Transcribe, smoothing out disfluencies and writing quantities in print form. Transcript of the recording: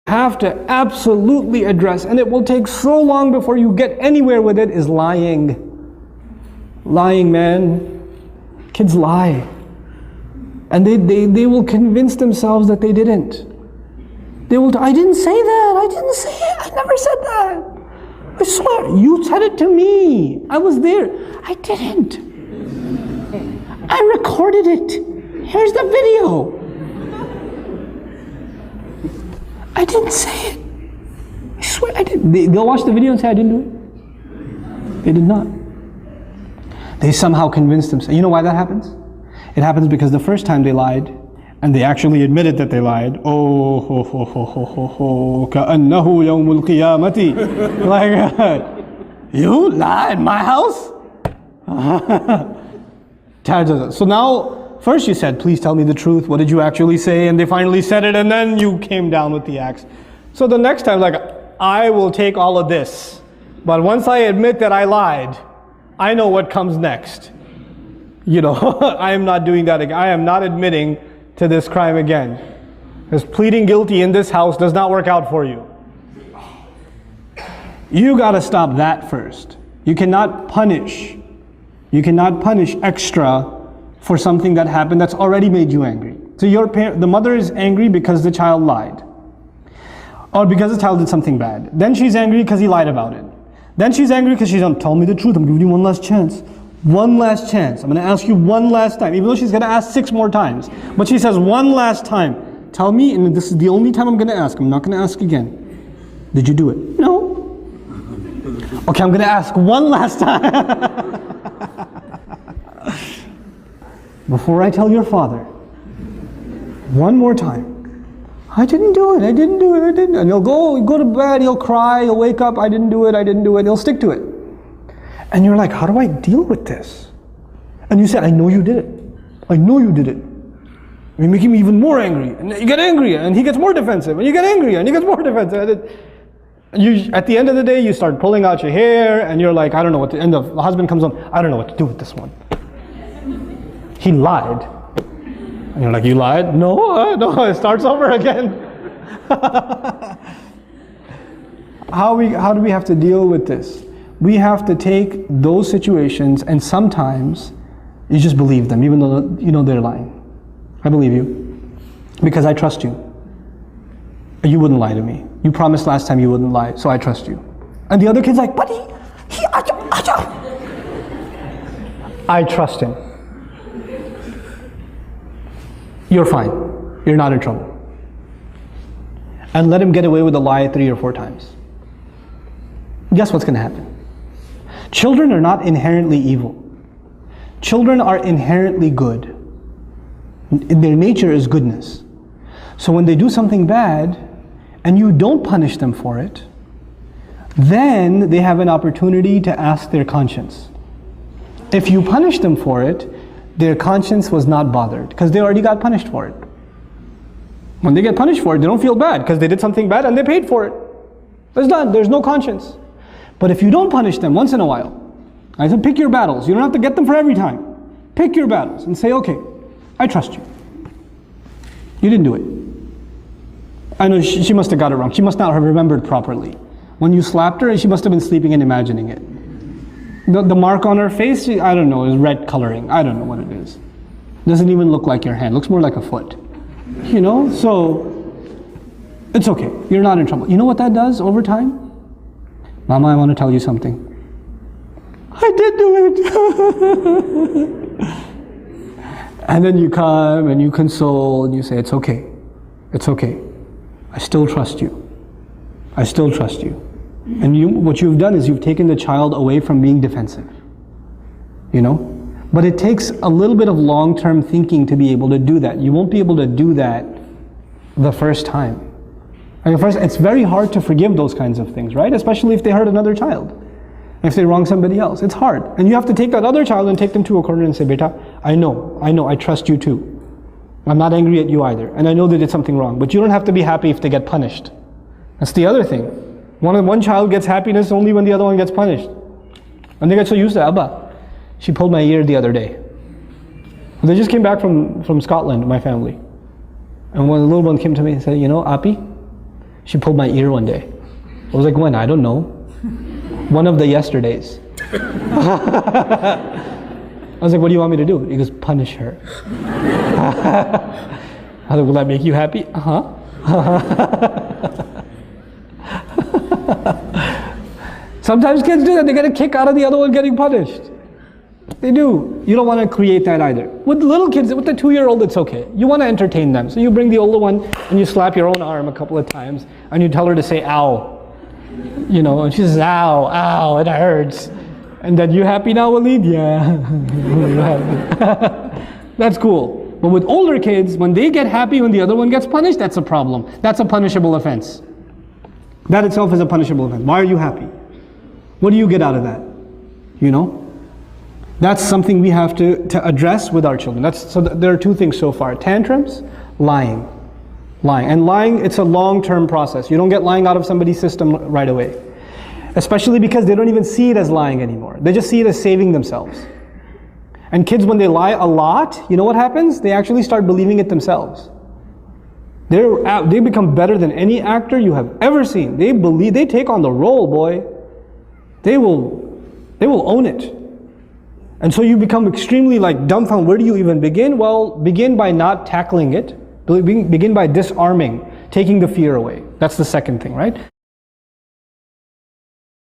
have to absolutely address, and it will take so long before you get anywhere with it, is lying. Lying, man. Kids lie. And they will convince themselves that they didn't. They will, I didn't say that, I didn't say it, I never said that. I swear, you said it to me. I was there. I didn't. I recorded it. Here's the video. I didn't say it. I swear I didn't. They'll watch the video and say I didn't do it. They did not. They somehow convinced themselves. You know why that happens? It happens because the first time they lied, and they actually admitted that they lied. Oh, ho, ho, ho, ho, ho, ho, ka'annahu yawmul qiyamati. Like, you lied in my house? So now, first you said, please tell me the truth. What did you actually say? And they finally said it, and then you came down with the axe. So the next time, like, I will take all of this. But once I admit that I lied, I know what comes next. You know, I am not doing that again. I am not admitting to this crime again. Because pleading guilty in this house does not work out for you. You got to stop that first. You cannot punish. You cannot punish extra for something that happened that's already made you angry. So the mother is angry because the child lied. Or because the child did something bad. Then she's angry because he lied about it. Then she's angry because she's tell me the truth. I'm giving you one last chance. One last chance. I'm going to ask you one last time. Even though she's going to ask 6 more times. But she says one last time. Tell me, and this is the only time I'm going to ask. I'm not going to ask again. Did you do it? No. Okay, I'm going to ask one last time. Before I tell your father. One more time. I didn't do it, I didn't do it, I didn't. And he'll go to bed, he'll cry, he'll wake up, I didn't do it, I didn't do it. He'll stick to it. And you're like, how do I deal with this? And you said, I know you did it. I know you did it. You're making me even more angry. And you get angry, and he gets more defensive. And you get angry, and he gets more defensive. And you, at the end of the day, you start pulling out your hair, and you're like, I don't know what to, and the husband comes home, I don't know what to do with this one. He lied. And you're like, you lied? No, no, it starts over again. How do we have to deal with this? We have to take those situations, and sometimes you just believe them, even though you know they're lying. I believe you, because I trust you. You wouldn't lie to me. You promised last time you wouldn't lie, so I trust you. And the other kid's like, but I trust him. You're fine. You're not in trouble. And let him get away with a lie 3 or 4 times. Guess what's going to happen? Children are not inherently evil. Children are inherently good. Their nature is goodness. So when they do something bad, and you don't punish them for it, then they have an opportunity to ask their conscience. If you punish them for it, their conscience was not bothered, because they already got punished for it. When they get punished for it, they don't feel bad, because they did something bad and they paid for it. It's done, there's no conscience. But if you don't punish them once in a while, I said pick your battles, you don't have to get them for every time. Pick your battles and say, okay, I trust you. You didn't do it. I know she must have got it wrong. She must not have remembered properly. When you slapped her, she must have been sleeping and imagining it. The mark on her face, I don't know, is red coloring. I don't know what it is. Doesn't even look like your hand. Looks more like a foot. You know, so it's okay. You're not in trouble. You know what that does over time? Mama, I want to tell you something. I did do it. And then you come and you console and you say, it's okay. It's okay. I still trust you. I still trust you. And what you've done is you've taken the child away from being defensive. You know? But it takes a little bit of long-term thinking to be able to do that. You won't be able to do that the first time. And first, it's very hard to forgive those kinds of things, right? Especially if they hurt another child. If they wrong somebody else. It's hard. And you have to take that other child and take them to a corner and say, Beta, I know, I trust you too. I'm not angry at you either. And I know they did something wrong. But you don't have to be happy if they get punished. That's the other thing. One child gets happiness only when the other one gets punished. And they get so used to Abba. She pulled my ear the other day. They just came back from Scotland, my family. And when the little one came to me and said, you know, Api, She pulled my ear one day. I was like, when? I don't know. One of the yesterdays. I was like, what do you want me to do? He goes, punish her. I was like, will that make you happy? Uh-huh. Sometimes kids do that. They get a kick out of the other one getting punished. They do. You don't want to create that either. With little kids, with the 2-year-old, it's okay. You want to entertain them. So you bring the older one and you slap your own arm a couple of times and you tell her to say, ow. You know, and she says, ow, ow, it hurts. And then, you happy now, Walid? Yeah. That's cool. But with older kids, when they get happy when the other one gets punished, that's a problem. That's a punishable offense. That itself is a punishable offense. Why are you happy? What do you get out of that? You know? That's something we have to address with our children. So there are 2 things so far. Tantrums, lying. And lying, it's a long-term process. You don't get lying out of somebody's system right away. Especially because they don't even see it as lying anymore. They just see it as saving themselves. And kids, when they lie a lot, you know what happens? They actually start believing it themselves. They become better than any actor you have ever seen. They take on the role, boy. They will own it. And so you become extremely dumbfounded. Where do you even begin? Well, begin by not tackling it. Begin by disarming, taking the fear away. That's the second thing, right?